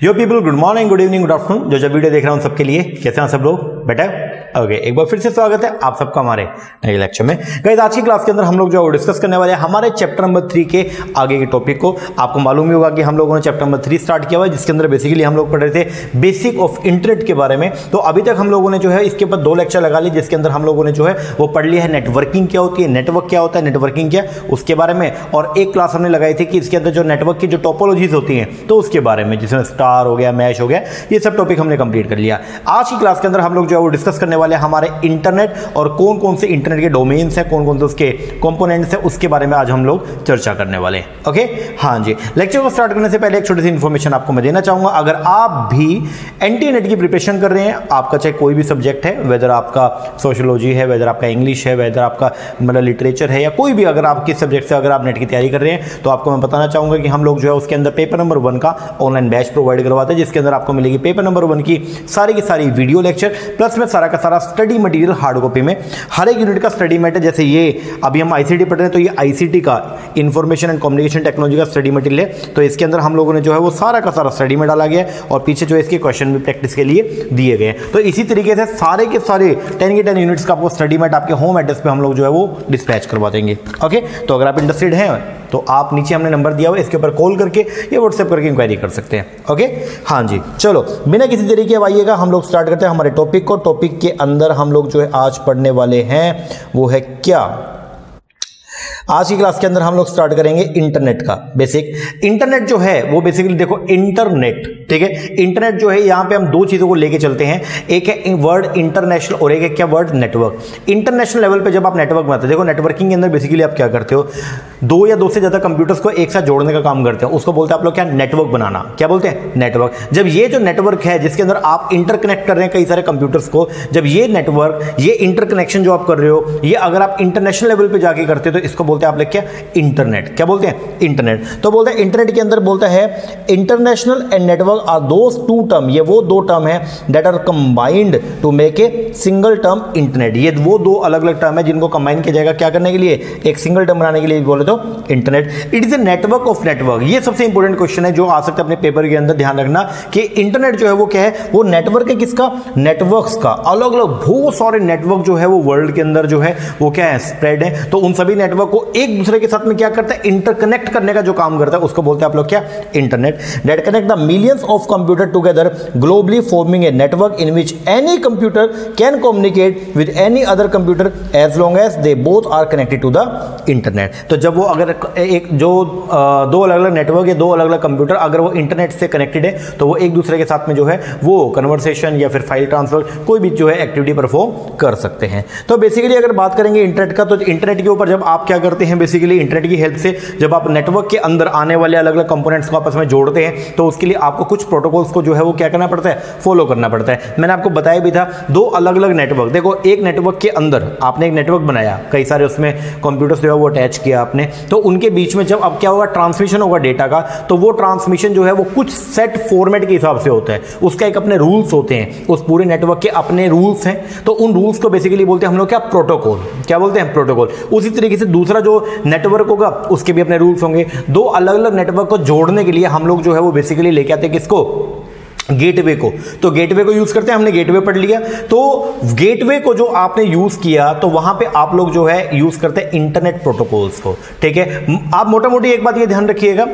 यो people, good morning, good evening, good afternoon. जो video देख रहा हूं सबके लिए, कैसे हैं सब लोग? बेटर ओके, एक बार फिर से स्वागत है आप सबका हमारे नए लेक्चर में। गाइस, आज की क्लास के अंदर हम लोग जो डिस्कस करने वाले हैं हमारे चैप्टर नंबर 3 के आगे के टॉपिक को। आपको मालूम ही होगा कि हम लोगों ने चैप्टर नंबर 3 स्टार्ट किया हुआ है, जिसके अंदर बेसिकली हम लोग पढ़ रहे थे बेसिक ऑफ इंटरनेट के बारे में। तो अभी तक हम लोगों ने जो है इसके ऊपर 2 लेक्चर लगा लिए, जिसके अंदर हम लोगों ने जो है वो पढ़ लिया है नेटवर्किंग क्या होती है, नेटवर्क क्या होता है, नेटवर्किंग क्या उसके बारे में। और एक क्लास हमने लगाई थी कि इसके अंदर जो नेटवर्क की जो टोपोलॉजीज होती हैं तो उसके बारे में, जिसमें स्टार हो गया, मैश हो गया, ये सब टॉपिक हमने कंप्लीट कर लिया। आज की क्लास के अंदर हम लोग जो है वो डिस्कस करने वाले हैं हमारे इंटरनेट और कौन कौन से इंटरनेट के डोमेन्स हैं, कौन कौन से उसके कंपोनेंट्स हैं, उसके बारे में आज हम लोग चर्चा करने वाले हैं। ओके, हाँ जी। लेक्चर को स्टार्ट करने से पहले एक छोटी सी इंफॉर्मेशन आपको मैं देना चाहूंगा। अगर आप भी एनटीए की प्रिपरेशन कर रहे हैं, आपका चाहे कोई भी सब्जेक्ट है, वेदर आपका सोशियोलॉजी है, वेदर आपका इंग्लिश है, वेदर आपका मतलब लिटरेचर है, या कोई भी अगर आप किस सब्जेक्ट से अगर आप नेट की तैयारी कर रहे हैं, तो आपको मैं बताना चाहूंगा कि हम लोग जो है उसके अंदर पेपर नंबर 1 का ऑनलाइन बैच प्रोवाइड करवाते हैं, जिसके अंदर आपको मिलेगी पेपर नंबर 1 की सारी वीडियो लेक्चर प्लस में सारा का सारा स्टडी मटेरियल हार्ड कॉपी में। हर एक यूनिट का स्टडी मटेरियल, जैसे ये अभी हम आईसीटी पढ़ रहे हैं तो ये आईसीटी का इंफॉर्मेशन एंड कम्युनिकेशन टेक्नोलॉजी का स्टडी मटेरियल है। तो इसके अंदर हम लोगों ने जो है वो सारा का सारा स्टडी में डाला गया है और पीछे जो है इसके क्वेश्चन भी प्रैक्टिस के लिए दिए गए हैं। तो इसी तरीके से सारे के सारे 10 के 10 यूनिट्स का आपको स्टडी मेट आपके होम एड्रेस पे हम लोग जो है वो डिस्पैच करवा देंगे। ओके, तो अगर आप इंटरेस्टेड हैं तो आप नीचे हमने नंबर दिया हुआ है, इसके ऊपर कॉल करके या व्हाट्सएप करके इंक्वायरी कर सकते हैं। ओके, हाँ जी। चलो बिना किसी देरी के आइएगा, हम लोग स्टार्ट करते हैं हमारे टॉपिक को। टॉपिक के अंदर हम लोग जो है आज पढ़ने वाले हैं वो है क्या। आज की क्लास के अंदर हम लोग स्टार्ट करेंगे इंटरनेट का बेसिक। इंटरनेट जो है वो बेसिकली देखो इंटरनेट, ठीक है। इंटरनेट जो है यहाँ पे हम 2 चीजों को लेके चलते हैं, एक है वर्ड इंटरनेशनल और एक है क्या वर्ड नेटवर्क। इंटरनेशनल लेवल पे जब आप नेटवर्क बनाते हैं, देखो नेटवर्किंग के अंदर बेसिकली आप क्या करते हो, 2 या 2 से ज्यादा कंप्यूटर्स को एक साथ जोड़ने का काम करते हैं, उसको बोलते हैं आप लोग क्या, नेटवर्क बनाना। क्या बोलते हैं? नेटवर्क। जब ये जो नेटवर्क है जिसके अंदर आप इंटरकनेक्ट कर रहे हैं कई सारे कंप्यूटर्स को, जब ये नेटवर्क, ये इंटरकनेक्शन जो आप कर रहे हो, ये अगर आप इंटरनेशनल लेवल पे जाके करते हो तो इसको बोलते हैं आप लोग क्या, इंटरनेट। क्या बोलते हैं? इंटरनेट। तो बोलते हैं इंटरनेट के अंदर बोलता है international and network are those 2 term, ये वो 2 टर्म है that are combined to make a single term internet. ये वो 2 अलग अलग टर्म है जिनको कंबाइन किया जाएगा क्या करने के लिए, एक सिंगल टर्म बनाने के लिए बोले तो internet. It is a network of network. ये सबसे इंपॉर्टेंट क्वेश्चन है जो आ सकता है अपने पेपर के अंदर, ध्यान रखना कि इंटरनेट जो है वो क्या है, वो नेटवर्क है किसका, नेटवर्क्स का। अलग अलग बहुत सारे नेटवर्क जो है वो वर्ल्ड के अंदर जो है वो क्या है, स्प्रेड है। तो उन सभी नेटवर्क को एक दूसरे के साथ में क्या करता है, इंटरकनेक्ट करने का जो काम करता है उसको बोलते हैं आप लोग क्या, internet. That connect the millions of computer together globally forming a network in which any computer can communicate with any other computer as long as they both are connected to the internet. तो जब वो अगर एक जो 2 अलग अलग network या 2 अलग अलग कंप्यूटर अगर वो इंटरनेट से कनेक्टेड है तो वो एक दूसरे के साथ में जो है वो कन्वर्सेशन या फिर फाइल ट्रांसफर कोई भी जो है एक्टिविटी परफॉर्म कर सकते हैं। तो बेसिकली अगर बात करेंगे इंटरनेट का, तो इंटरनेट के ऊपर जब आप क्या करते हैं, बेसिकली इंटरनेट की हेल्प से जब आप नेटवर्क के अंदर आने वाले अलग अलग कंपोनेंट्स को आपस में जोड़ते हैं तो उसके लिए आपको कुछ प्रोटोकॉल्स को जो है वो क्या करना पड़ता है, फॉलो करना पड़ता है। मैंने आपको बताया भी था 2 अलग अलग नेटवर्क। देखो एक नेटवर्क के अंदर आपने एक नेटवर्क बनाया, कई सारे उसमें कंप्यूटर्स जो है वो अटैच किया आपने, तो उनके बीच में जब अब क्या होगा, ट्रांसमिशन होगा डेटा का, तो वो ट्रांसमिशन जो है वो कुछ सेट फॉर्मेट के हिसाब से होता है, उसका एक अपने रूल्स होते हैं, उस पूरे नेटवर्क के अपने रूल्स हैं। तो उन रूल्स को बेसिकली बोलते हैं हम लोग क्या, प्रोटोकॉल। क्या बोलते हैं? प्रोटोकॉल। उसी तरीके से दूसरा जो नेटवर्क होगा उसके भी अपने रूल्स होंगे। 2 अलग अलग नेटवर्क को जोड़ने के लिए हम लोग जो है वो बेसिकली लेके आते हैं किसको, गेटवे को। तो गेटवे को यूज करते हैं, हमने गेटवे पढ़ लिया। तो गेटवे को जो आपने यूज किया तो वहां पे आप लोग जो है यूज करते हैं इंटरनेट प्रोटोकॉल्स को, ठीक है। आप मोटा मोटी एक बात ये ध्यान रखिएगा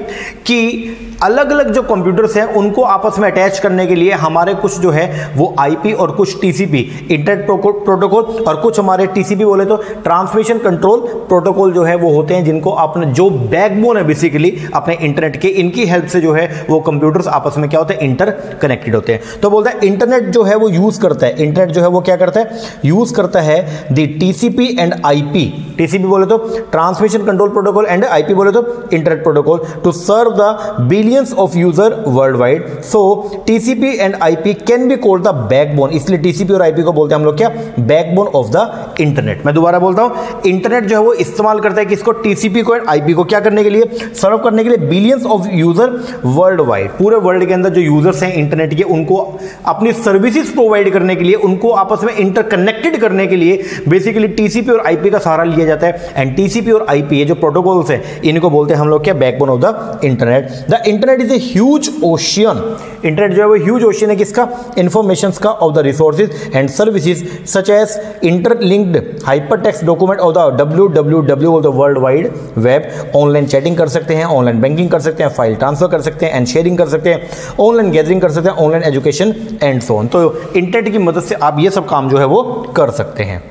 कि अलग अलग जो कंप्यूटर्स हैं उनको आपस में अटैच करने के लिए हमारे कुछ जो है वो आईपी और कुछ टीसीपी इंटरनेट प्रोटोकॉल और कुछ हमारे टीसीपी बोले तो ट्रांसमिशन कंट्रोल प्रोटोकॉल जो है वो होते हैं, जिनको आपने जो बैकबोन है बेसिकली अपने इंटरनेट के, इनकी हेल्प से जो है वो कंप्यूटर्स आपस में क्या होते हैं, इंटर कनेक्टेड होते हैं। तो बोलता है इंटरनेट जो है वो यूज करता है, इंटरनेट जो है वो क्या करता है, यूज करता है the TCP and IP. TCP बोले तो transmission control protocol and IP बोले तो internet protocol to serve the billions of user world wide. So TCP and IP can be called the backbone, इसलिए टीसीपी और IP को बोलते हैं हम लोग क्या, बैकबोन ऑफ द इंटरनेट। मैं दोबारा बोलता हूं, इंटरनेट जो है वो इस्तेमाल करता है किसको, टीसीपी को, आईपी को, क्या करने के लिए, सर्व करने के लिए billions of user world wide. पूरे वर्ल्ड के अंदर जो यूजर्स हैं इंटरनेट के, उनको अपनी सर्विसेज प्रोवाइड करने के लिए, उनको आपस में इंटरकनेक्टेड करने के लिए बेसिकली टीसीपी और आईपी का सहारा लिया जाता है। एंड टीसीपी और आईपी ये जो प्रोटोकॉल्स हैं इनको बोलते हैं हम लोग क्या, backbone of the internet. The internet is a huge ocean, internet जो है वो ह्यूज ओशियन है किसका, इंफॉर्मेशन का, of the resources and services such as interlinked hypertext document of the www of the world wide web. Online chatting कर सकते हैं, online banking कर सकते हैं, फाइल ट्रांसफर कर सकते हैं एंड शेयरिंग कर सकते हैं, ऑनलाइन गैदरिंग कर सकते हैं, online education and so on. तो इंटरनेट की मदद से आप ये सब काम जो है वो कर सकते हैं।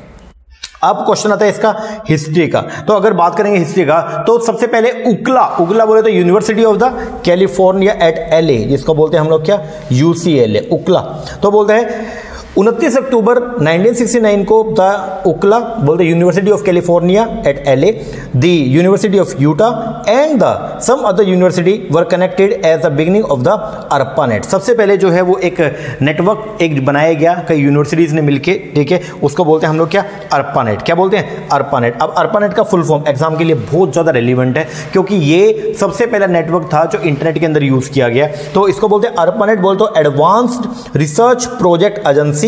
अब क्वेश्चन आता है इसका हिस्ट्री का। तो अगर बात करेंगे हिस्ट्री का तो सबसे पहले उगला बोले तो university of the California at LA, जिसको बोलते हैं हम लोग क्या, UCLA, उगला। तो बोलते हैं 29 अक्टूबर 1969 को द उकला बोलते university of California at LA, the university of Utah and the some other university were connected as the beginning of the ARPANET। सबसे पहले जो है वो एक नेटवर्क एक बनाया गया कई यूनिवर्सिटीज ने मिलके, ठीक है, उसको बोलते हैं हम लोग क्या, ARPANET। क्या बोलते हैं, ARPANET। अब ARPANET का फुल फॉर्म एग्जाम के लिए बहुत ज्यादा रेलिवेंट है क्योंकि ये सबसे पहला नेटवर्क था जो इंटरनेट के अंदर यूज किया गया। तो इसको बोलते हैं ARPANET, बोलते हो advanced research project agency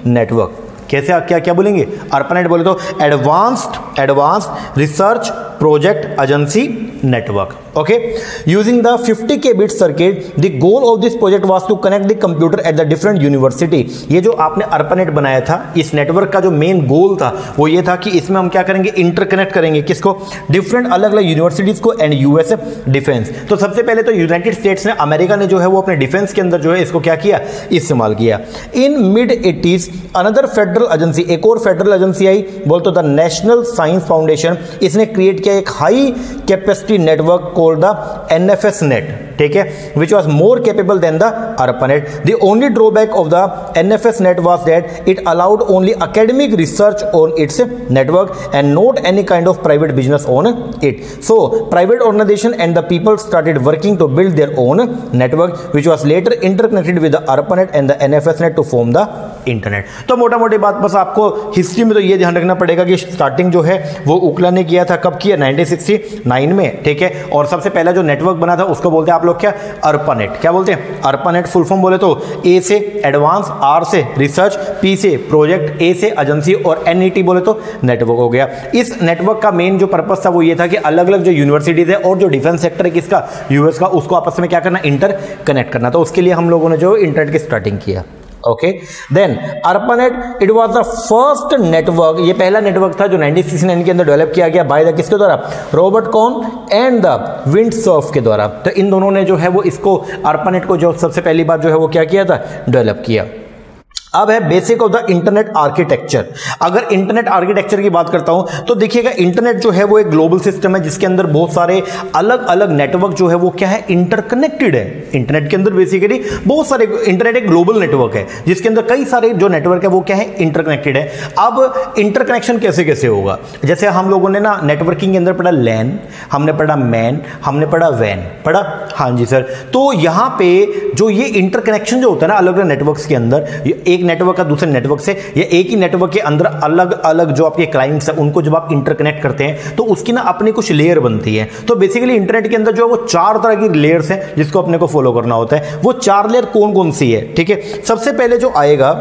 network. कैसे क्या क्या बोलेंगे, ARPANET बोले तो advanced research project agency network. Okay, using the 50 kbit circuit, the goal of this project was to connect the computer at the different university. ये जो आपने ARPANET बनाया था, इस नेटवर्क का जो मेन गोल था वो ये था कि इसमें हम क्या करेंगे, इंटरकनेक्ट करेंगे किसको, डिफरेंट अलग अलग यूनिवर्सिटीज को एंड यूएस डिफेंस। तो सबसे पहले तो यूनाइटेड स्टेट्स ने, अमेरिका ने जो है वो अपने डिफेंस के अंदर जो है इसको क्या किया, इस्तेमाल किया। In mid 80s another federal agency, एक और फेडरल एजेंसी आई, बोलते द नेशनल साइंस फाउंडेशन। इसने क्रिएट किया एक high capacity network called the NFS net, ठीक है, which was more capable than the ARPANET. The only drawback of the NFS net was that it allowed only academic research on its network and not any kind of private business on it. So private organization and the people started working to build their own network, which was later interconnected with the ARPANET and the NFS net to form the internet. तो मोटा मोटी बात बस आपको history में तो ये ध्यान रखना पड़ेगा कि स्टार्टिंग जो है वो उकला ने किया था, कब किया, 1969 में, ठीक है। और सबसे पहला जो नेटवर्क बना था उसको बोलते हैं आप लोग क्या, ARPANET। क्या बोलते हैं, ARPANET फुल फॉर्म बोले तो ए से एडवांस, R से रिसर्च, P से प्रोजेक्ट, A से एजेंसी और NET बोले तो नेटवर्क हो गया। इस नेटवर्क का मेन जो पर्पस था वो ये था कि अलग अलग जो यूनिवर्सिटीज है और जो डिफेंस सेक्टर है किसका, यूएस का, उसको आपस में क्या करना, इंटर कनेक्ट करना। तो उसके लिए हम लोगों ने जो इंटरनेट की स्टार्टिंग किया। Okay, then ARPANET it was the first network, ये पहला नेटवर्क था जो 1969 के अंदर डेवलप किया गया बाय द किसके द्वारा, Robert Kahn and the Vint Cerf के द्वारा। तो इन दोनों ने जो है वो इसको ARPANET को जो सबसे पहली बार जो है वो क्या किया था, डेवलप किया। अब है basic of the internet architecture. अगर इंटरनेट आर्किटेक्चर की बात करता हूं तो देखिएगा, इंटरनेट जो है वो एक ग्लोबल सिस्टम है जिसके अंदर बहुत सारे अलग अलग नेटवर्क जो है वो क्या है, इंटरकनेक्टेड है। इंटरनेट के अंदर बेसिकली बहुत सारे, इंटरनेट एक ग्लोबल नेटवर्क है जिसके अंदर कई सारे जो नेटवर्क है वो क्या है, इंटरकनेक्टेड है। अब इंटरकनेक्शन कैसे कैसे होगा, जैसे हम लोगों ने ना नेटवर्किंग के अंदर पढ़ा लैन, हमने पढ़ा मैन, हमने पढ़ा वैन, पढ़ा, हाँ जी सर। तो यहां पे जो ये इंटरकनेक्शन जो होता है ना अलग अलग नेटवर्क्स के अंदर, एक नेटवर्क का दूसरे नेटवर्क से, या एक ही नेटवर्क के अंदर अलग अलग जो आपके क्लाइंट्स हैं उनको जब आप इंटरकनेक्ट करते हैं तो उसकी ना अपनी कुछ लेयर बनती है। तो बेसिकली इंटरनेट के अंदर जो है वो 4 तरह की लेयर्स हैं जिसको अपने को फॉलो करना होता है। वो 4 लेयर कौन कौन सी है, ठीक है। सबसे पहले जो आएगा,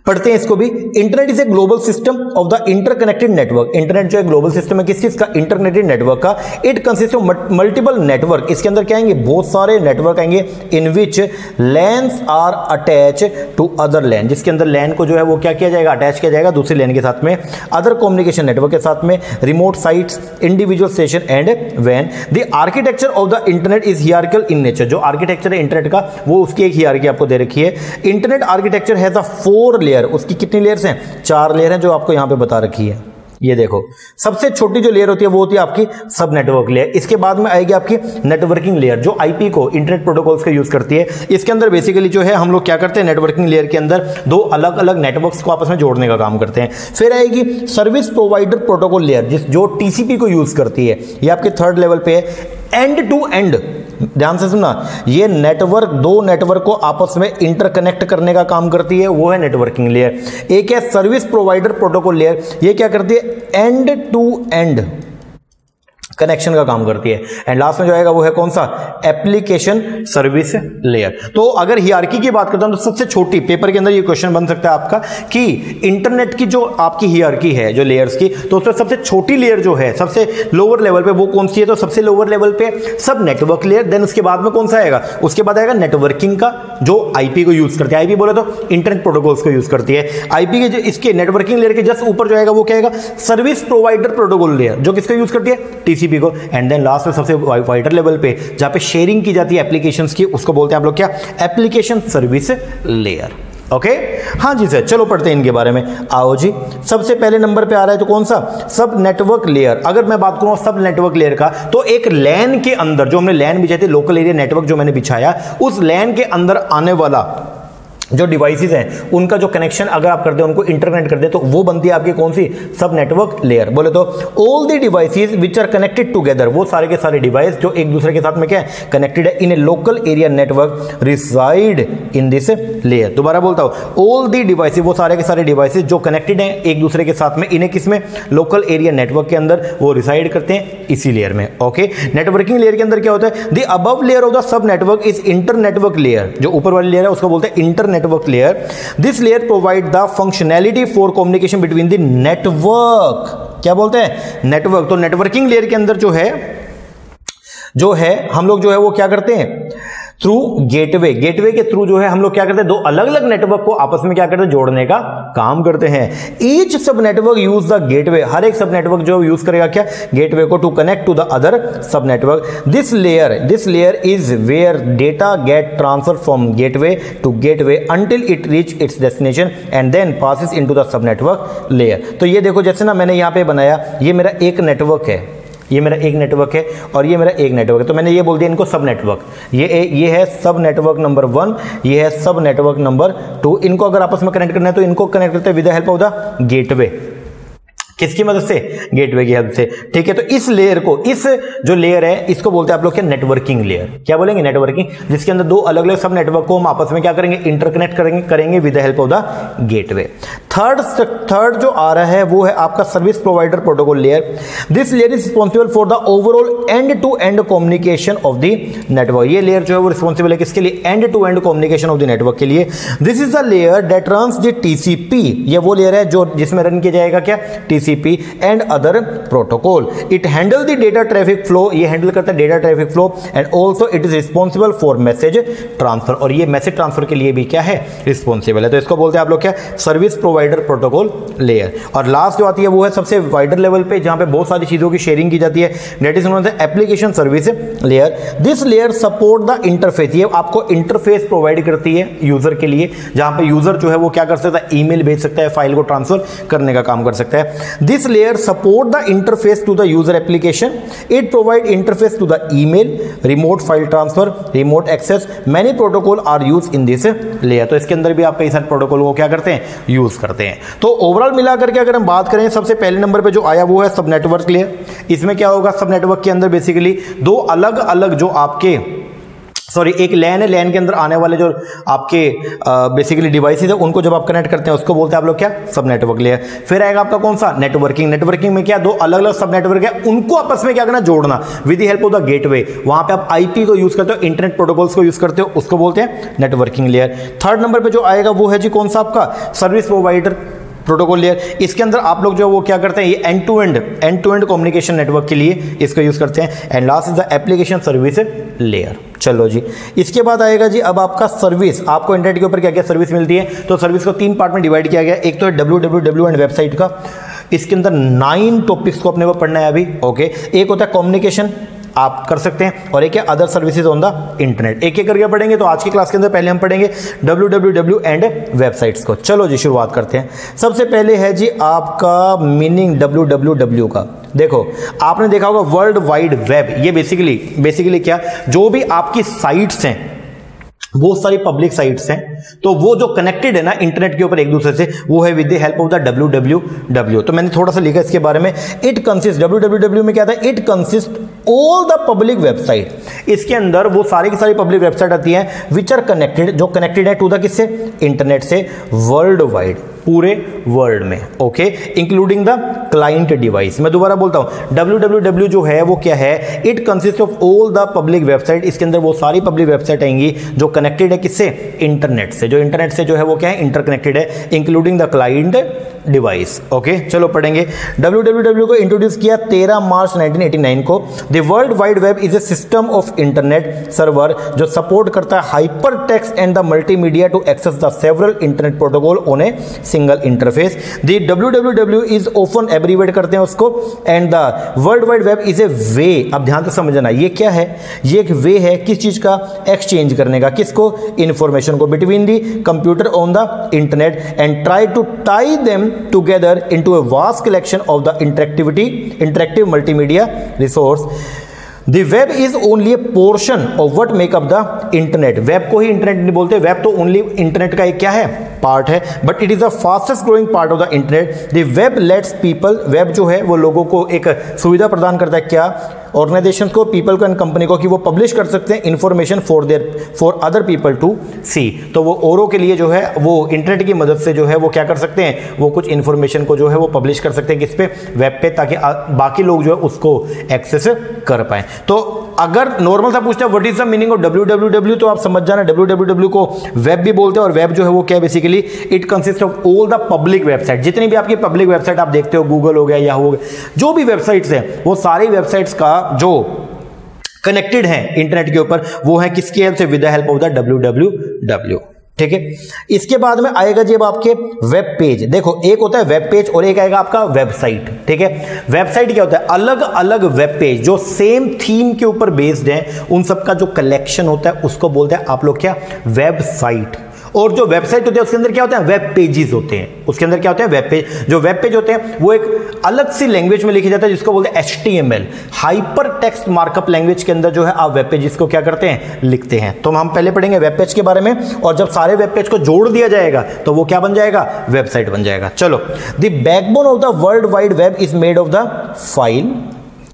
पढ़ते हैं इसको भी, internet is a global system of the interconnected network. Internet जो है ग्लोबल सिस्टम है किस चीज का, इंटरकनेक्टेड नेटवर्क का। It consist of multiple network, इसके अंदर क्या आएंगे, बहुत सारे नेटवर्क आएंगे, in which LANs are attach to other LAN, जिसके अंदर लैन को जो है वो क्या किया जाएगा, अटैच किया जाएगा दूसरे लैन के साथ में, अदर कम्युनिकेशन नेटवर्क के साथ में, remote sites, individual station and वैन। The architecture of the internet is hierarchical in nature. जो आर्किटेक्चर है इंटरनेट का वो उसकी एक हियरार्की आपको दे रखी है। Internet architecture has a 4 layer, उसकी कितनी लेयर्स हैं, 4 लेयर हैं जो आपको यहां पे बता रखी है। ये देखो, सबसे छोटी जो लेयर होती है वो होती है आपकी सब नेटवर्क लेयर। इसके बाद में आएगी आपकी नेटवर्किंग लेयर जो आईपी को, इंटरनेट प्रोटोकॉल्स का यूज करती है। इसके अंदर बेसिकली जो है हम लोग क्या करते हैं, नेटवर्किंग लेयर के अंदर 2 अलग अलग नेटवर्क्स को आपस में जोड़ने का काम करते हैं। फिर आएगी सर्विस प्रोवाइडर प्रोटोकॉल लेयर जो टीसीपी को यूज करती है, ये आपके 3rd लेवल पे है। एंड टू एंड, ध्यान से सुनना, ये नेटवर्क 2 नेटवर्क को आपस में इंटरकनेक्ट करने का काम करती है, वो है नेटवर्किंग लेयर। एक है सर्विस प्रोवाइडर प्रोटोकॉल लेयर, ये क्या करती है, एंड टू एंड कनेक्शन का काम करती है। एंड लास्ट में जो आएगा वो है कौन सा, एप्लीकेशन सर्विस लेयर। तो अगर हियरार्की की बात करता हूं तो सबसे छोटी, पेपर के अंदर ये क्वेश्चन बन सकता है आपका कि इंटरनेट की जो आपकी हियरार्की है जो लेयर्स की, तो उसमें सबसे छोटी लेयर जो है सबसे लोअर लेवल पे वो कौन सी है, तो सबसे लोअर लेवल पे सब नेटवर्क लेयर। देन उसके बाद में कौन सा आएगा, उसके बाद आएगा नेटवर्किंग का, जो आईपी को यूज करती है। आईपी बोले तो इंटरनेट प्रोटोकॉल्स को यूज करती है। आईपी के जो इसके नेटवर्किंग लेयर के जस्ट ऊपर जो आएगा वो क्या आएगा, सर्विस प्रोवाइडर प्रोटोकॉल लेयर, जो किसको यूज करती है, टीसीपी को। एंड देन लास्ट में सबसे वाइडर लेवल पे जहां पे शेयरिंग की जाती है एप्लीकेशंस की, उसको बोलते हैं आप लोग क्या, एप्लीकेशन सर्विस लेयर। ओके हाँ जी सर, चलो पढ़ते हैं इनके बारे में। आओ जी, सबसे पहले नंबर पे आ रहा है तो कौन सा, सब नेटवर्क लेयर। अगर मैं बात करूं सब नेटवर्क लेयर का, तो एक लैन के अंदर जो हमने लैन बिछाई थी, लोकल एरिया नेटवर्क जो मैंने बिछाया, उस लैन के अंदर आने वाला जो डिवाइसेस हैं उनका जो कनेक्शन अगर आप करते हैं, उनको इंटरकनेक्ट करते हैं, तो वो बनती है आपकी कौन सी, सब नेटवर्क लेयर। बोले तो all the devices which are connected together, वो सारे के सारे डिवाइस जो एक दूसरे के साथ में क्या है, कनेक्टेड है in a local area network reside in this layer. दोबारा बोलता हूं, ऑल द डिवाइसेस, वो सारे के सारे डिवाइसेस जो कनेक्टेड हैं एक दूसरे के साथ में, इन्हें किसमें, लोकल एरिया नेटवर्क के अंदर वो रिसाइड करते हैं इसी लेयर में। ओके, नेटवर्किंग लेयर के अंदर क्या होता है, the above layer of the sub network is inter network layer. जो ऊपर वाली लेयर है उसको बोलते हैं inter network layer. This layer provide the functionality for communication between the network. क्या बोलते हैं, नेटवर्क। तो नेटवर्किंग लेयर के अंदर जो है हम लोग जो है वो क्या करते हैं, थ्रू गेटवे, गेटवे के थ्रू जो है हम लोग क्या करते हैं, दो अलग अलग नेटवर्क को आपस में क्या करते हैं, जोड़ने का काम करते हैं। Each sub network use the gateway, हर एक सब नेटवर्क जो यूज करेगा क्या, गेटवे को, to connect to the other sub network. This layer is where data get transfer from gateway to gateway until it reach its destination and then passes into the sub network layer. तो ये देखो, जैसे ना मैंने यहां पे बनाया, ये मेरा एक नेटवर्क है, ये मेरा एक नेटवर्क है और ये मेरा एक नेटवर्क है, तो मैंने ये बोल दिया इनको सब नेटवर्क। ये है सब नेटवर्क नंबर 1, ये है सब नेटवर्क नंबर 2। इनको अगर आपस में कनेक्ट करना है तो इनको कनेक्ट करते हैं with the help of the gateway. किसकी मदद से, गेटवे की हेल्प से। ठीक है, तो इस लेयर को, इस जो लेयर है इसको बोलते हैं आप लोग क्या, नेटवर्किंग लेयर। क्या बोलेंगे, नेटवर्किंग, जिसके अंदर दो अलग अलग सब नेटवर्क को हम आपस में क्या करेंगे, इंटरकनेक्ट करेंगे with the help of the gateway. Third जो आ रहा है वो है आपका service provider protocol layer. This layer is responsible for the overall end to end communication of the network. ये लेयर जो है वो रिस्पॉन्सिबल है किसके लिए, end to end communication of the network के लिए। This is the layer that runs the TCP. ये वो लेयर है जो जिसमें रन किया जाएगा क्या, TCP and other protocol. It handle the data traffic flow, ये हैंडल करता है data traffic flow. And also it is responsible for message transfer, और ये मैसेज ट्रांसफर के लिए भी क्या है, रिस्पॉन्सिबल है। तो इसको बोलते हैं आप लोग क्या, सर्विस प्रोवाइडर प्रोटोकॉल लेयर। और लास्ट जो आती है वो है सबसे वाइडर लेवल पे, जहां पे बहुत सारी चीजों की शेयरिंग की जाती है, that is known as application service layer. This layer support the interface, ये आपको इंटरफेस प्रोवाइड करती है यूजर के लिए, जहां पे यूजर जो है वो क्या कर सकता है, ईमेल भेज सकता है, फाइल को ट्रांसफर करने का काम कर सकता है। This layer support the interface to the user application. It provide interface to the email, remote file transfer, remote access. Many protocol are use in this layer. तो इसके अंदर भी आप कई सारे प्रोटोकॉल को क्या करते हैं, यूज करते हैं। तो ओवरऑल मिलाकर के अगर हम बात करें, सबसे पहले नंबर पे जो आया वो है सब नेटवर्क लेयर। इसमें क्या होगा, सब नेटवर्क के अंदर बेसिकली दो अलग अलग जो आपके एक लैन है, लैन के अंदर आने वाले जो आपके बेसिकली डिवाइसेस है, उनको जब आप कनेक्ट करते हैं उसको बोलते हैं आप लोग क्या, सब नेटवर्क लेयर। फिर आएगा आपका कौन सा, नेटवर्किंग। नेटवर्किंग में क्या, दो अलग अलग सब नेटवर्क है, उनको आपस में क्या करना, जोड़ना with the help of the gateway. वहां पे आप आईपी को यूज करते हो, इंटरनेट प्रोटोकॉल्स को यूज करते हो, उसको बोलते हैं नेटवर्किंग लेयर। थर्ड नंबर पे जो आएगा वो है जी कौन सा आपका, सर्विस प्रोवाइडर प्रोटोकॉल लेयर। इसके अंदर आप लोग जो वो क्या करते हैं, ये end to end communication network के लिए इसको यूज करते हैं। And last is the application service layer. चलो जी, इसके बाद आएगा जी अब आपका सर्विस। आपको इंटरनेट के ऊपर क्या क्या सर्विस मिलती है, तो सर्विस को 3 पार्ट में डिवाइड किया गया। एक तो है www एंड वेबसाइट का, इसके अंदर 9 टॉपिक्स को अपने को पढ़ना है अभी। ओके, एक होता है कम्युनिकेशन, आप कर सकते हैं, और एक है other services on the internet. एक एक करके पढ़ेंगे। तो आज की क्लास के अंदर पहले हम पढ़ेंगे www एंड वेबसाइट्स को। चलो जी, शुरुआत करते हैं। सबसे पहले है जी आपका मीनिंग www का। देखो, आपने देखा होगा वर्ल्ड वाइड वेब, ये बेसिकली क्या, जो भी आपकी साइट्स हैं, बहुत सारी पब्लिक साइट्स हैं, तो वो जो कनेक्टेड है ना इंटरनेट के ऊपर एक दूसरे से, वो है with the help of the www। तो मैंने थोड़ा सा लिखा इसके बारे में। इट कंसिस्ट, www में क्या था, it consist all the public website. इसके अंदर वो सारी की सारी पब्लिक वेबसाइट आती हैं विच आर कनेक्टेड, जो कनेक्टेड है टू द किससे, इंटरनेट से, वर्ल्ड वाइड। पूरे वर्ल्ड में, okay, including the client device. मैं दोबारा बोलता हूं, www जो है वो क्या है, it consist of all the public website. इसके अंदर वो सारी पब्लिक वेबसाइट आएंगी जो कनेक्टेड है किससे, इंटरनेट से, जो इंटरनेट से जो है वो क्या है, इंटरकनेक्टेड है, including the client device. Okay, चलो पढ़ेंगे। www को इंट्रोड्यूस किया 13 मार्च 1989 को। The world wide web is a system of internet server जो सपोर्ट करता है hyper text and the multimedia to access the several internet protocol on a single interface. The www is often abbreviate करते हैं उसको, and the world wide web is a way. अब ध्यान से समझना, ये क्या है, ये एक वे है किस चीज का, एक्सचेंज करने का, किसको, इंफॉर्मेशन को, between the computer on the internet and try to tie them together into a vast collection of the interactive multimedia resource. The web is only a portion of what make up the internet. Web को ही internet नहीं बोलते, web तो only internet का एक क्या है, part है, but it is the fastest growing part of the internet. The web let's people, web जो है वो लोगों को एक सुविधा प्रदान करता है, क्या, ऑर्गेनाइजेशन को, पीपल को एंड कंपनी को, कि वो पब्लिश कर सकते हैं information for other people to see. तो वो औरों के लिए जो है वो इंटरनेट की मदद से जो है वो क्या कर सकते हैं, वो कुछ इंफॉर्मेशन को जो है वो पब्लिश कर सकते हैं किस पे, वेब पे, ताकि बाकी लोग जो है उसको एक्सेस कर पाए। तो अगर नॉर्मल सा पूछता है what is the meaning of www, तो आप समझ जाना www को वेब भी बोलते हैं, और वेब जो है वो क्या है, basically it consist of all the public website. जितनी भी आपकी पब्लिक वेबसाइट आप देखते हो, गूगल हो गया, याहू हो गया, जो भी वेबसाइट्स हैं, वो सारी वेबसाइट्स का जो कनेक्टेड है इंटरनेट के ऊपर, वो है किसकी हेल्प से, with the help of the www। ठीक है, इसके बाद में आएगा जब आपके वेब पेज। देखो, एक होता है वेब पेज और एक आएगा आपका वेबसाइट। ठीक है, वेबसाइट क्या होता है, अलग अलग वेब पेज जो सेम थीम के ऊपर बेस्ड है, उन सबका जो कलेक्शन होता है उसको बोलते हैं आप लोग क्या, वेबसाइट। और जो वेबसाइट होती है उसके अंदर क्या होता है, वेब पेजेस होते हैं, उसके अंदर क्या होते हैं, वेब पेज। जो वेब पेज होते हैं वो एक अलग सी लैंग्वेज में लिखी जाता है जिसको बोलते हैं HTML, hyper text markup language के अंदर जो है आप वेब पेजेस को क्या करते हैं, लिखते हैं। तो हम पहले पढ़ेंगे वेब पेज के बारे में, और जब सारे वेब पेज को जोड़ दिया जाएगा तो वो क्या बन जाएगा, वेबसाइट बन जाएगा। चलो, the backbone of the world wide web is made of the file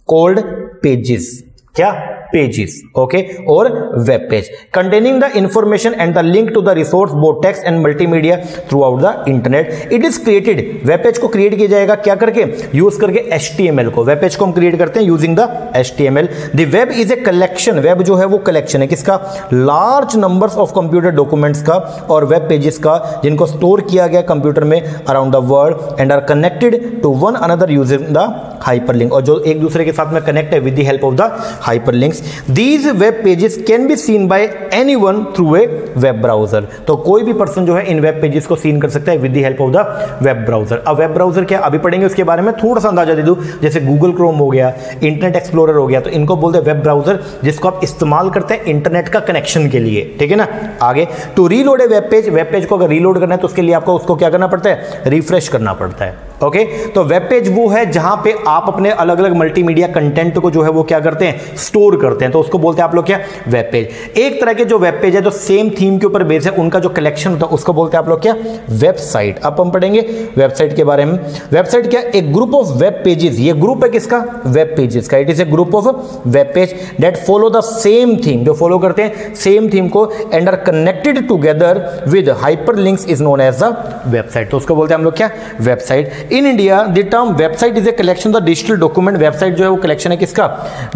called pages, क्या, पेजेस, ओके, और web page containing the information and the link to the resource both text and multimedia throughout the internet. It is created, web page को create किया जाएगा क्या करके, use करके HTML को। Web page को हम क्रिएट करते हैं using the HTML। The web is a collection, web जो है वो कलेक्शन है किसका, large numbers of computer documents का और वेब पेजेस का, जिनको स्टोर किया गया कंप्यूटर में around the world and are connected to one another using the hyperlink, और जो एक दूसरे के साथ में कनेक्ट है with the help of the hyperlinks. These web pages can be seen by anyone through a web browser। तो कोई भी पर्सन जो है इन वेब पेजेस को सीन कर सकता है with the help of the web browser. अब वेब ब्राउजर क्या, अभी पढ़ेंगे उसके बारे में, थोड़ा सा अंदाजा दे दूं, जैसे गूगल क्रोम हो गया, इंटरनेट एक्सप्लोरर हो गया, तो इनको बोलते हैं वेब ब्राउजर, जिसको आप इस्तेमाल करते हैं इंटरनेट का कनेक्शन के लिए। ठीक है ना, आगे to reload a web page को अगर रीलोड करना है तो उसके लिए आपको उसको क्या करना पड़ता है, रिफ्रेश करना पड़ता है। ओके, तो वेब पेज वो है जहां पे आप अपने अलग अलग मल्टीमीडिया कंटेंट को जो है वो क्या करते हैं, स्टोर करते हैं, तो उसको बोलते हैं आप लोग क्या, वेब पेज। एक तरह के जो वेब पेज है जो सेम थीम के ऊपर बेस है, उनका जो कलेक्शन होता है उसको बोलते हैं आप लोग क्या, वेबसाइट। अब हम पढ़ेंगे वेबसाइट के बारे में। वेबसाइट क्या, एक ग्रुप ऑफ वेब पेजेस, ये ग्रुप है किसका, वेब पेजेस का। It is a group of web page that follow the same theme, जो फॉलो करते हैं सेम थीम को, and are connected together with hyperlinks is known as the website. तो उसको बोलते हैं हम लोग क्या, website. In India the term website is a collection the digital document, website जो है वो कलेक्शन है किसका,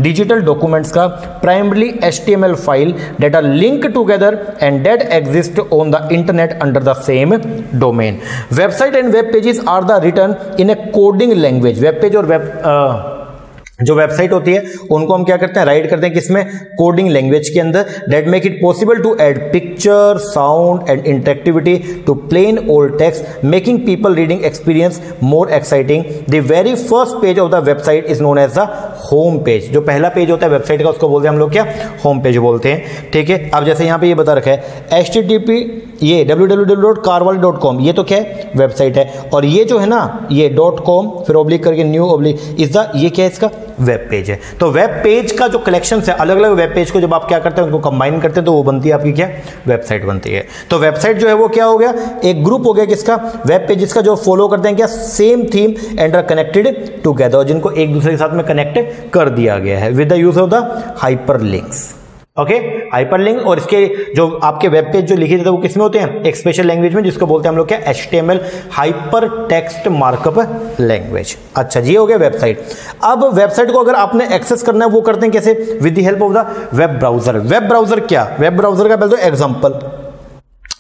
डिजिटल डॉक्यूमेंट्स का, primarily HTML file that are link together and that exist on the internet under the same domain. Website and web pages are the written in a coding language. Web page और जो website होती है उनको हम क्या करते हैं, right करते हैं किसमें, कोडिंग लैंग्वेज के अंदर, that make it possible to add picture, sound and interactivity to plain old text, making people reading experience more exciting. The very first page of the website is known as the home page. जो पहला page होता है website का उसको बोलते हैं हम लोग क्या, होम पेज बोलते हैं। ठीक है, अब जैसे यहाँ पे ये बता रखा है HTTP, ये www.carwal.com, ये तो क्या है, वेबसाइट है, और ये जो है ना, ये .com फिर ऑब्लिक करके न्यू ऑब्लिक इज द, ये क्या है, इसका वेब पेज है। तो वेब पेज का जो कलेक्शन है, अलग अलग वेब पेज को जब आप क्या करते हैं, उनको कंबाइन करते हैं, तो वो बनती है आपकी क्या, वेबसाइट बनती है। तो वेबसाइट जो है वो क्या हो गया, एक ग्रुप हो गया किसका, वेब पेजेस का, जो फॉलो करते हैं क्या, same theme and are connected together, जिनको एक दूसरे के साथ में कनेक्ट कर दिया गया है with the use of the hyperlinks. Okay, hyperlink. और इसके जो आपके वेब पेज जो लिखे जाते हैं वो किसमें होते हैं, एक स्पेशल लैंग्वेज में जिसको बोलते हैं हम लोग क्या, HTML, hyper text markup language. अच्छा जी, हो गया वेबसाइट। अब वेबसाइट को अगर आपने एक्सेस करना है वो करते हैं कैसे, with the help of the web browser. Web browser क्या, वेब ब्राउजर का पहले तो example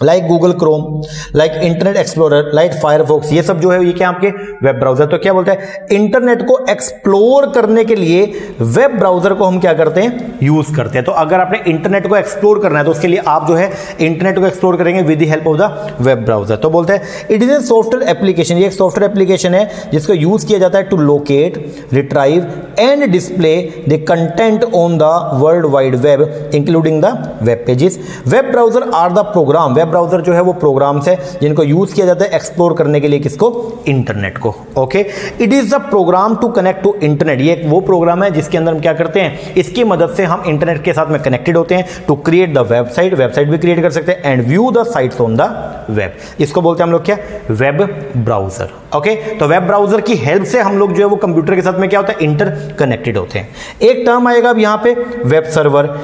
like Google Chrome, like internet explorer, like Firefox, ये सब जो है ये क्या आपके वेब ब्राउजर। तो क्या बोलते हैं, इंटरनेट को एक्सप्लोर करने के लिए वेब ब्राउजर को हम क्या करते हैं, यूज करते हैं। तो अगर आपने इंटरनेट को एक्सप्लोर करना है तो उसके लिए आप जो है इंटरनेट को एक्सप्लोर करेंगे with the help of the web browser. तो बोलते हैं it is a software application, ये एक सॉफ्टवेयर एप्लीकेशन है जिसको यूज किया जाता है to locate, retrieve and display the content on the world wide web including the web pages. Web browser are the program, web browser जो है वो प्रोग्राम्स है जिनको यूज किया जाता है एक्सप्लोर करने के लिए, किसको, इंटरनेट को। Okay, it is a program to connect to internet, ये एक वो प्रोग्राम है जिसके अंदर हम क्या करते हैं, इसकी मदद से हम इंटरनेट के साथ में कनेक्टेड होते हैं to create the website, website भी क्रिएट कर सकते हैं, and view the sites on the web. इसको बोलते हैं हम लोग क्या, वेब ब्राउजर। ओके, तो वेब ब्राउजर की हेल्प से हम लोग जो है वो कंप्यूटर के साथ में क्या होता है, इंटर कनेक्टेड होते हैं। एक टर्म आएगा अब यहां पे, वेब सर्वर।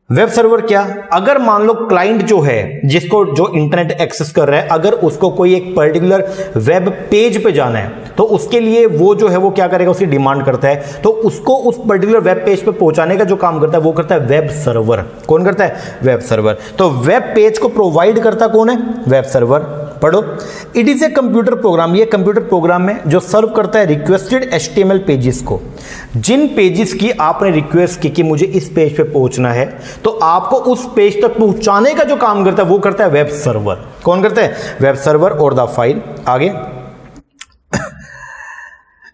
वेब सर्वर क्या, अगर मान लो क्लाइंट जो है जिसको जो इंटरनेट एक्सेस कर रहा है, अगर उसको कोई एक पर्टिकुलर वेब पेज पे जाना है तो उसके लिए वो जो है वो क्या करेगा, उसकी डिमांड करता है, तो उसको उस पर्टिकुलर वेब पेज पे पहुंचाने का जो काम करता है वो करता है वेब सर्वर। कौन करता है, वेब सर्वर। तो वेब पेज को प्रोवाइड करता कौन है, वेब सर्वर। पढ़ो, it is a computer program, ये कंप्यूटर प्रोग्राम है जो सर्व करता है रिक्वेस्टेड HTML पेजेस को। जिन पेजेस की आपने रिक्वेस्ट की कि मुझे इस पेज पे पहुंचना है, तो आपको उस पेज तक पहुंचाने का जो काम करता है वो करता है वेब सर्वर। कौन करता है, वेब सर्वर। और द फाइल, आगे,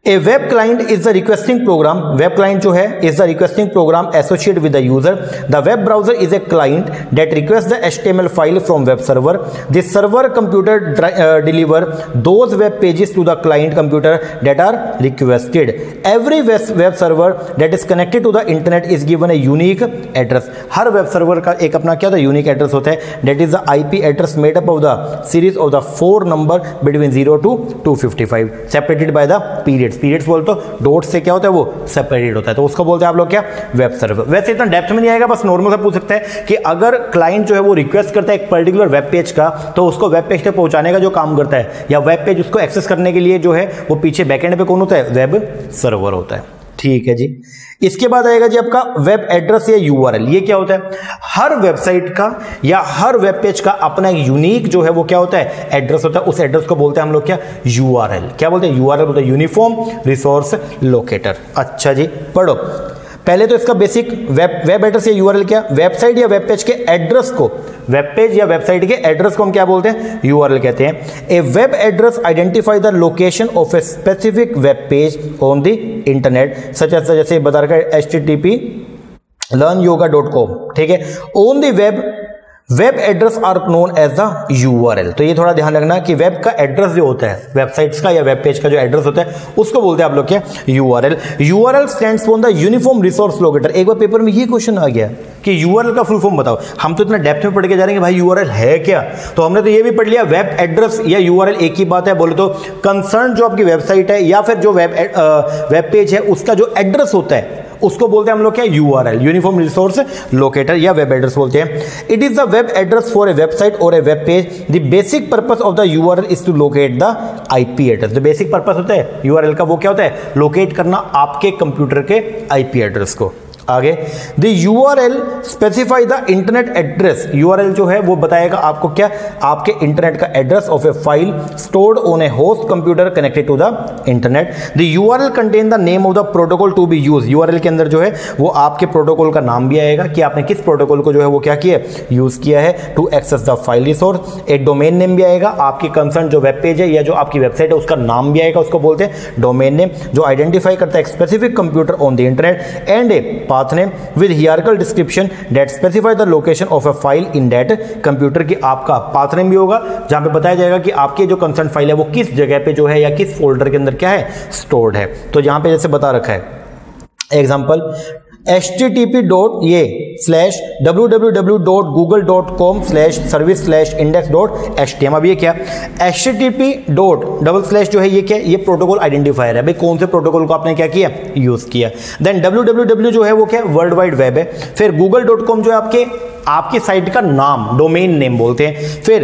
A web client is the requesting program. Web client जो है is the requesting program associated with the user. The web browser is a client that requests the HTML file from web server. The server computer deliver those web pages to the client computer that are requested. Every web server that is connected to the internet is given a unique address. Her web server का एक अपना क्या होता है, unique address होता है। That is the IP address made up of the series of the 4 number between 0 to 255 separated by the periods बोलते हो, डॉट से क्या होता है, वो सेपरेटेड होता है, तो उसको बोलते हैं आप लोग क्या, वेब सर्वर। वैसे इतना डेप्थ में नहीं आएगा, बस नॉर्मल सा पूछ सकते हैं कि अगर क्लाइंट जो है वो रिक्वेस्ट करता है एक पर्टिकुलर वेब पेज का, तो उसको वेब पेज तक पहुंचाने का जो काम करता है, या वेब पेज उसको एक्सेस करने के लिए जो है वो पीछे बैकएंड पे कौन होता है, वेब सर्वर होता है। ठीक है जी। इसके बाद आएगा जी आपका वेब एड्रेस या URL। ये क्या होता है, हर वेबसाइट का या हर वेब पेज का अपना एक यूनिक जो है वो क्या होता है, एड्रेस होता है। उस एड्रेस को बोलते हैं हम लोग क्या, URL। क्या बोलते हैं, URL बोलते हैं यूनिफॉर्म रिसोर्स लोकेटर। अच्छा जी, पढ़ो, पहले तो इसका बेसिक वेब एड्रेस या URL क्या, वेबसाइट या वेब पेज के एड्रेस को, वेब पेज या वेबसाइट के एड्रेस को हम क्या बोलते हैं, URL कहते हैं। A web address identify the location of a specific web page on the internet, such as, जैसे बता रखा है HTTP learnyoga.com। ठीक है, on the web address are known as the URL। तो ये थोड़ा ध्यान रखना कि वेब का एड्रेस जो होता है, वेबसाइट्स का या वेब पेज का जो एड्रेस होता है उसको बोलते हैं आप लोग क्या, URL। URL stands for the uniform resource locator. एक बार पेपर में ये क्वेश्चन आ गया कि URL का फुल फॉर्म बताओ। हम तो इतना डेप्थ में पढ़ के जा रहे हैं कि भाई URL है क्या, तो हमने तो ये भी पढ़ लिया, वेब एड्रेस या URL एक ही बात है। बोले तो कंसर्न जो आपकी वेबसाइट है या फिर जो वेब पेज है उसका जो एड्रेस होता है उसको बोलते हैं हम लोग क्या, URL, यूनिफॉर्म रिसोर्स लोकेटर या वेब एड्रेस बोलते हैं। It is the web address for a website और a web page. The basic purpose of the URL is to locate the IP address. जो बेसिक पर्पस होता है URL का वो क्या होता है, लोकेट करना आपके कंप्यूटर के IP एड्रेस को। आगे, the URL specify the internet address. URL जो है वो बताएगा आपको क्या, आपके इंटरनेट का address of a file stored on a host computer connected to the internet. The URL contain the name of the protocol to be use. URL के अंदर जो है वो आपके प्रोटोकॉल का नाम भी आएगा कि आपने किस प्रोटोकॉल को जो है वो क्या किया, यूज किया है to access the file resource. एक डोमेन नेम भी आएगा, आपकी कंसर्न जो वेब पेज है या जो आपकी वेबसाइट है उसका नाम भी आएगा, उसको बोलते हैं डोमेन नेम, जो आइडेंटिफाई करता है specific computer on the internet. And A path name with hierarchical description that specify the location of a file in that computer। की आपका path name भी होगा जहां पे बताया जाएगा कि आपकी जो कंसर्न फाइल है वो किस जगह पे जो है या किस फोल्डर के अंदर क्या है, स्टोर्ड है। तो यहां पे जैसे बता रखा है एग्जांपल HTTP www.google.com/service/index.html। अब ये क्या http डबल स्लैश जो है ये क्या, ये प्रोटोकॉल आइडेंटिफायर है भाई, कौन से प्रोटोकॉल को आपने क्या किया, यूज किया। देन www जो है वो क्या, वर्ल्ड वाइड वेब है। फिर google.com जो है आपकी साइट का नाम, डोमेन नेम बोलते हैं। फिर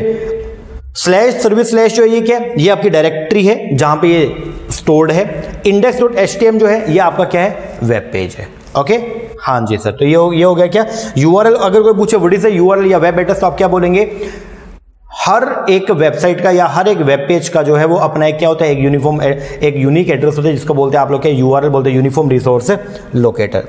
/service/ जो है ये क्या, ये आपकी डायरेक्टरी है जहां पे ये स्टोर्ड है। index.html जो है ये आपका क्या है, वेब पेज है। ओके हाँ जी सर, तो ये हो गया क्या, यूआरएल। अगर कोई पूछे व्हाट इज द यूआरएल या वेब एड्रेस, तो आप क्या बोलेंगे, हर एक वेबसाइट का या हर एक वेब पेज का जो है वो अपना एक क्या होता है, एक यूनिक एड्रेस होता है, जिसको बोलते हैं आप लोग क्या, यूआरएल बोलते हैं, यूनिफॉर्म रिसोर्स लोकेटर।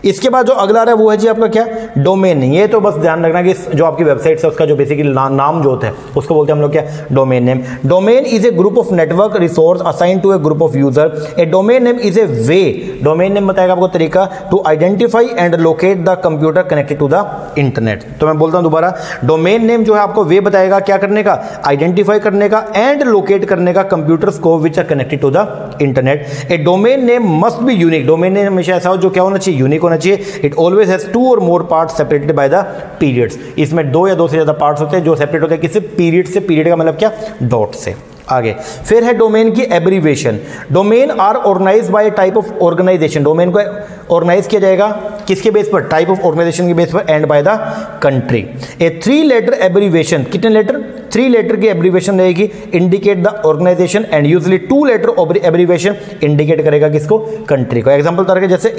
इसके बाद जो अगला रहा है वो है जी आपका क्या, डोमेन। ये तो बस ध्यान रखना कि जो आपकी वेबसाइट है उसका जो बेसिकली नाम जो होता है उसको बोलते हैं हम लोग क्या, domain name. Domain is a group of network resource assign to a group of user. A domain name is a way, domain name बताएगा आपको तरीका, to identify and locate the computer connected to the internet. तो मैं बोलता हूं दोबारा, domain name जो है आपको वे बताएगा क्या करने का, आइडेंटिफाई करने का एंड लोकेट करने का कंप्यूटर्स को which are connected to the internet. A domain name must be unique, domain name हमेशा ऐसा हो जो क्या होना चाहिए, यूनिक होना चाहिए। It always has 2 or more parts separated by the periods. इसमें 2 या 2 से ज्यादा पार्ट्स होते हैं जो सेपरेट होते हैं किसी पीरियड से, पीरियड का मतलब क्या, डॉट से। आगे फिर है डोमेन की abbreviation. Domain are organized by type of organization, domain को ऑर्गेनाइज किया जाएगा किसके बेस पर, टाइप ऑफ ऑर्गेनाइजेशन के बेस पर, and by the country. A 3 letter abbreviation, कितने लेटर, 3 लेटर की एब्रीविएशन रहेगी, indicate the organization, and usually 2 letter abbreviation indicate करेगा किसको, कंट्री को। एग्जांपल तरह के जैसे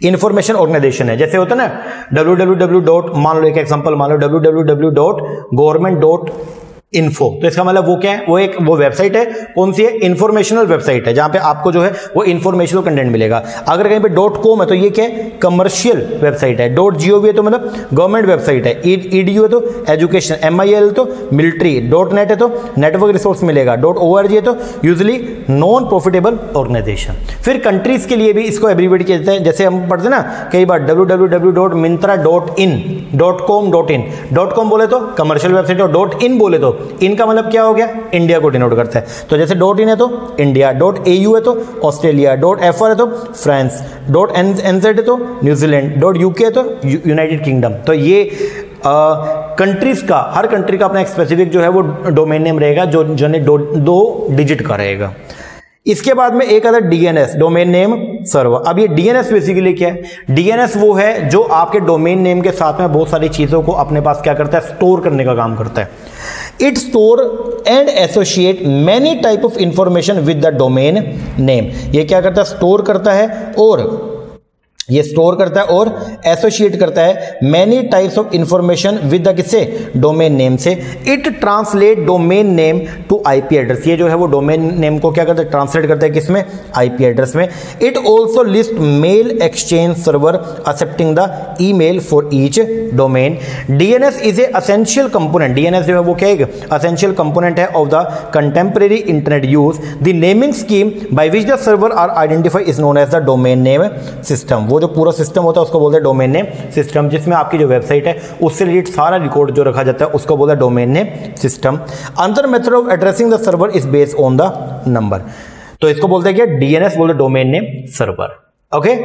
इंफॉर्मेशन ऑर्गेनाइजेशन है, जैसे होता है ना www. मान लो एक एग्जांपल मान लो www.government.info, तो इसका मतलब वो क्या है, वो वेबसाइट है, कौन सी है, इंफॉर्मेशनल वेबसाइट है, जहां पे आपको जो है वो इंफॉर्मेशनल कंटेंट मिलेगा। अगर कहीं पे .com है तो ये क्या है, कमर्शियल वेबसाइट है। .gov है तो मतलब गवर्नमेंट वेबसाइट है। edu है तो एजुकेशन, MIL तो मिलिट्री, .net है तो नेटवर्क रिसोर्स मिलेगा, .org है तो यूजुअली नॉन प्रॉफिटेबल ऑर्गेनाइजेशन। फिर कंट्रीज के लिए भी इसको एब्रीवेट किया जाता है, जैसे हम पढ़ते हैं ना कई बार www.mintra.in, .com बोले तो कमर्शियल वेबसाइट, और .in बोले तो इनका मतलब क्या हो गया, इंडिया को डिनोट करता है। तो जैसे .in है तो इंडिया, .au है तो ऑस्ट्रेलिया, .fr है तो फ्रांस, .nz है तो न्यूजीलैंड, .uk है तो यूनाइटेड किंगडम। तो ये कंट्रीज का, हर कंट्री का अपना एक स्पेसिफिक जो है वो डोमेन नेम रहेगा, जो 2 डिजिट का रहेगा। इसके बाद में एक आता है DNS, डोमेन नेम सर्वर। अब ये DNS बेसिकली क्या है, DNS वो है जो आपके डोमेन नेम के साथ में बहुत सारी चीजों को अपने पास क्या करता है, स्टोर करने का काम करता है। It store and associate many type of information with the domain name. ये क्या करता है, स्टोर करता है और एसोसिएट करता है many types of information with the किससे, डोमेन नेम से। It translate domain name to IP address, ये जो है वो डोमेन नेम को क्या करता है, ट्रांसलेट करता है किसमें, IP एड्रेस में। It also list mail exchange server accepting the email for each domain. DNS is a essential component, DNS जो है वो क्या है, असेंशियल कंपोनेंट है of the contemporary internet use. The naming scheme by which the server are identify is known as the domain name system. वो जो पूरा system होता है उसको बोलते हैं डोमेन नेम सिस्टम, जिसमें आपकी जो वेबसाइट है उससे रिलेटेड सारा रिकॉर्ड जो रखा जाता है उसको बोलते हैं domain name system. Another method of addressing the server is based on the number, तो इसको बोलते हैं क्या, DNS बोलते हैं domain name server. Okay,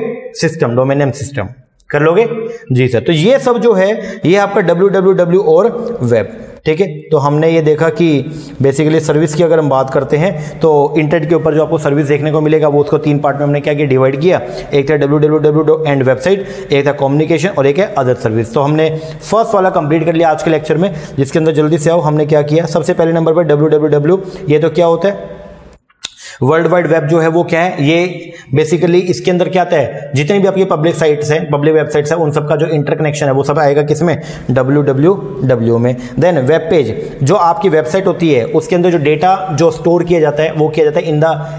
system, domain name system कर लोगे जी सर। तो ये सब जो है ये आपका www और वेब, ठीक है। तो हमने ये देखा कि बेसिकली सर्विस की अगर हम बात करते हैं तो इंटरनेट के ऊपर जो आपको सर्विस देखने को मिलेगा वो उसको 3 पार्ट में हमने क्या किया, डिवाइड किया। एक था www एंड वेबसाइट, एक था कम्युनिकेशन और एक है अदर सर्विस। तो हमने फर्स्ट वाला कंप्लीट कर लिया आज के लेक्चर में, जिसके अंदर जल्दी से आओ हमने क्या किया। सबसे पहले नंबर पर www, ये तो क्या होता है, वर्ल्ड वाइड वेब जो है वो क्या है, ये बेसिकली इसके अंदर क्या आता है, जितनी भी आपकी पब्लिक साइट्स हैं, पब्लिक वेबसाइट्स हैं, उन सब का जो इंटरकनेक्शन है वो सब आएगा किसमें, www में। देन वेब पेज, जो आपकी वेबसाइट होती है उसके अंदर जो डेटा जो स्टोर किया जाता है वो किया जाता है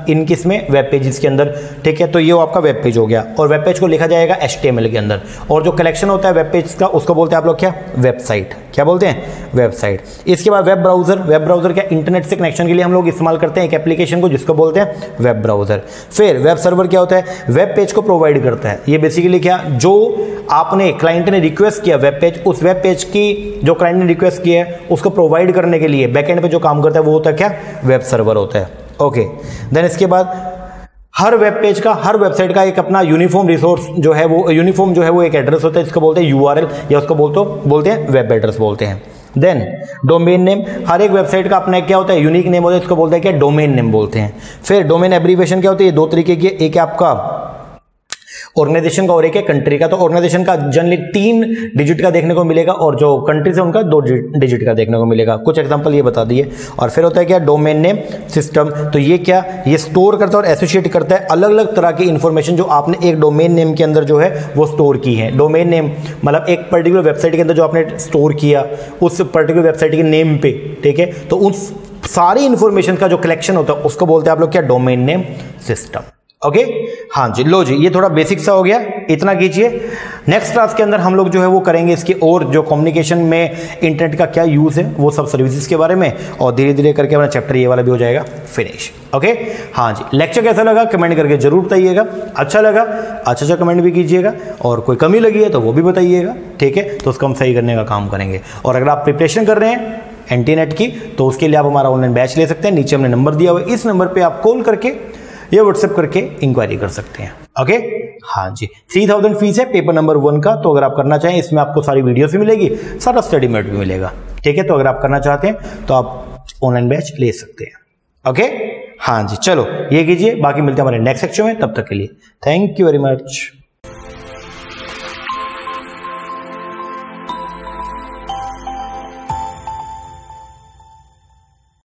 इन किसमें, वेब पेजेस के अंदर, ठीक है। तो ये आपका वेब पेज हो गया, और वेब पेज को लिखा जाएगा HTML के अंदर, और जो कलेक्शन होता है वेब पेज का उसको बोलते हैं आप लोग क्या, वेबसाइट। क्या बोलते हैं, वेबसाइट। इसके बाद वेब ब्राउजर, वेब ब्राउजर क्या, इंटरनेट से कनेक्शन के लिए हम लोग इस्तेमाल करते हैं एक एप्लीकेशन को जिसको बोलते हैं वेब ब्राउजर। फिर वेब सर्वर क्या होता है, वेब पेज को प्रोवाइड करता है। ये बेसिकली क्या, जो आपने क्लाइंट ने रिक्वेस्ट किया वेब पेज, उस वेब पेज की जो क्लाइंट ने रिक्वेस्ट किया है उसको प्रोवाइड करने के लिए बैकएंड पे जो काम करता है वो होता है क्या, वेब सर्वर होता है। ओके, देन इसके बाद हर वेब पेज का, हर वेबसाइट का एक अपना यूनिफॉर्म रिसोर्स जो है वो यूनिफॉर्म जो है वो एक एड्रेस होता है, जिसको बोलते हैं यूआरएल या उसको बोलते हैं वेब एड्रेस बोलते हैं। देन डोमेन नेम, हर एक वेबसाइट का अपना क्या होता है, यूनिक नेम होता है, इसको बोलते हैं क्या, डोमेन नेम बोलते हैं। फिर डोमेन एब्रीविएशन क्या होती है, दो तरीके की, एक है आपका ऑर्गेनाइजेशन का और एक है कंट्री का। तो ऑर्गेनाइजेशन का जनरली 3 डिजिट का देखने को मिलेगा और जो कंट्री से उनका 2 डिजिट का देखने को मिलेगा। कुछ एग्जांपल ये बता दिए। और फिर होता है क्या, डोमेन नेम सिस्टम। तो ये क्या, ये स्टोर करता है और एसोसिएट करता है अलग अलग तरह की इंफॉर्मेशन जो आपने एक डोमेन नेम के अंदर जो है वो स्टोर की है। डोमेन नेम मतलब एक पर्टिकुलर वेबसाइट के अंदर जो आपने स्टोर किया उस पर्टिकुलर वेबसाइट के नेम पे, ठीक है, तो उस सारी इंफॉर्मेशन का जो कलेक्शन होता है उसको बोलते हैं आप लोग क्या, डोमेन नेम सिस्टम। ओके, हाँ जी, लो जी, ये थोड़ा बेसिक सा हो गया, इतना कीजिए। नेक्स्ट क्लास के अंदर हम लोग जो है वो करेंगे इसके और जो कम्युनिकेशन में इंटरनेट का क्या यूज है वो सब सर्विसेज के बारे में, और धीरे धीरे करके अपना चैप्टर ये वाला भी हो जाएगा फिनिश। ओके, हाँ जी, लेक्चर कैसा लगा कमेंट करके जरूर बताइएगा। अच्छा लगा अच्छा कमेंट भी कीजिएगा, और कोई कमी लगी है तो वो भी बताइएगा, ठीक है, तो उसको हम सही करने का काम करेंगे। और अगर आप प्रिपरेशन कर रहे हैं एनटीनेट की तो उसके लिए आप हमारा ऑनलाइन बैच ले सकते हैं। नीचे हमने नंबर दिया हुआ है, इस नंबर पर आप कॉल करके या व्हाट्सएप करके इंक्वायरी कर सकते हैं। ओके, हाँ जी, 3000 फीस है पेपर नंबर 1 का। तो अगर आप करना चाहें इसमें आपको सारी वीडियोस भी मिलेगी, सारा स्टडी मेट भी मिलेगा, ठीक है। तो अगर आप करना चाहते हैं तो आप ऑनलाइन बैच ले सकते हैं। ओके, हाँ जी, चलो ये कीजिए, बाकी मिलते हैं हमारे नेक्स्ट सेक्शन में। तब तक के लिए थैंक यू वेरी मच।